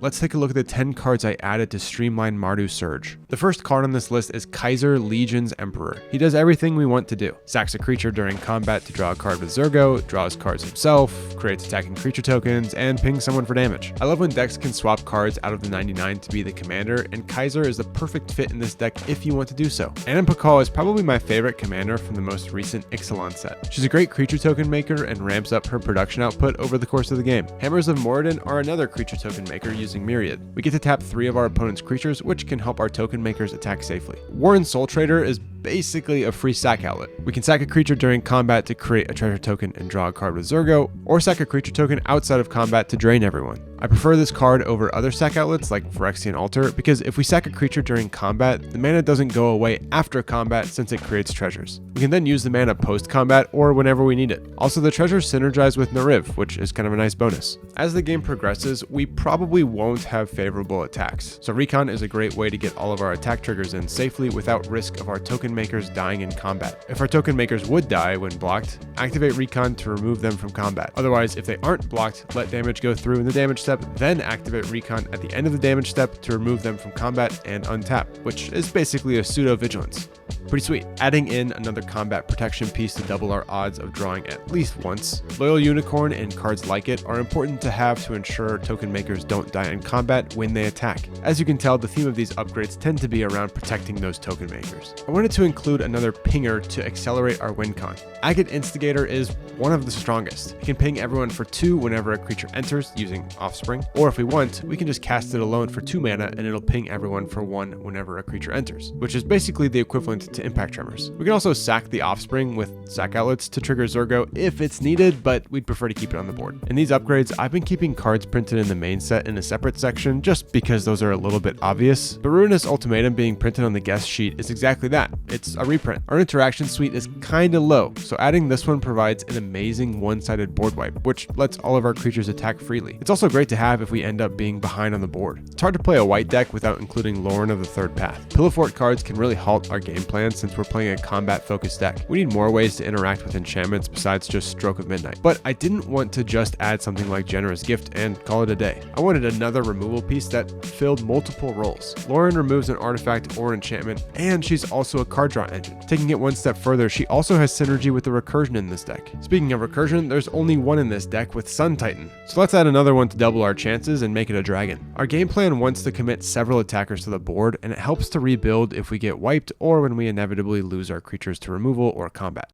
let's take a look at the 10 cards I added to streamline Mardu Surge. The first card on this list is Kaiser, Legion's Emperor. He does everything we want to do. Sacks a creature during combat to draw a card with Zurgo, draws cards himself, creates attacking creature tokens, and pings someone for damage. I love when decks can swap cards out of the 99 to be the commander, and Kaiser is the perfect fit in this deck if you want to do so. Precon is probably my favorite commander from the most recent Ixalan set. She's a great creature token maker and ramps up her production output over the course of the game. Hammers of Moridan are another creature token maker using Myriad. We get to tap 3 of our opponent's creatures, which can help our token makers attack safely. Warren Soul Trader is basically a free sack outlet. We can sack a creature during combat to create a treasure token and draw a card with Zurgo, or sack a creature token outside of combat to drain everyone. I prefer this card over other sack outlets like Phyrexian Altar because if we sack a creature during combat, the mana doesn't go away after combat since it creates treasures. We can then use the mana post-combat or whenever we need it. Also, the treasures synergize with Nariv, which is kind of a nice bonus. As the game progresses, we probably won't have favorable attacks, so Recon is a great way to get all of our attack triggers in safely without risk of our token makers dying in combat. If our token makers would die when blocked, activate Recon to remove them from combat. Otherwise, if they aren't blocked, let damage go through in the damage step, then activate Recon at the end of the damage step to remove them from combat and untap, which is basically a pseudo-vigilance. Pretty sweet. Adding in another combat protection piece to double our odds of drawing at least once. Loyal Unicorn and cards like it are important to have to ensure token makers don't die in combat when they attack. As you can tell, the theme of these upgrades tend to be around protecting those token makers. I wanted to include another pinger to accelerate our win con. Agot Instigator is one of the strongest. It can ping everyone for 2 whenever a creature enters using Offspring, or if we want, we can just cast it alone for 2 mana and it'll ping everyone for 1 whenever a creature enters, which is basically the equivalent to Impact Tremors. We can also sack the Offspring with sack outlets to trigger Zurgo if it's needed, but we'd prefer to keep it on the board. In these upgrades, I've been keeping cards printed in the main set in a separate section just because those are a little bit obvious, but Ruinous Ultimatum being printed on the guest sheet is exactly that. It's a reprint. Our interaction suite is kinda low, so adding this one provides an amazing one-sided board wipe, which lets all of our creatures attack freely. It's also great to have if we end up being behind on the board. It's hard to play a white deck without including Lauren of the Third Path. Pillow Fort cards can really halt our game plan since we're playing a combat-focused deck. We need more ways to interact with enchantments besides just Stroke of Midnight. But I didn't want to just add something like Generous Gift and call it a day. I wanted another removal piece that filled multiple roles. Lauren removes an artifact or enchantment, and she's also a card draw engine. Taking it one step further, she also has synergy with the Recursion in this deck. Speaking of Recursion, there's only one in this deck with Sun Titan. So let's add another one to double our chances and make it a dragon. Our game plan wants to commit several attackers to the board, and it helps to rebuild if we get wiped or when we inevitably lose our creatures to removal or combat.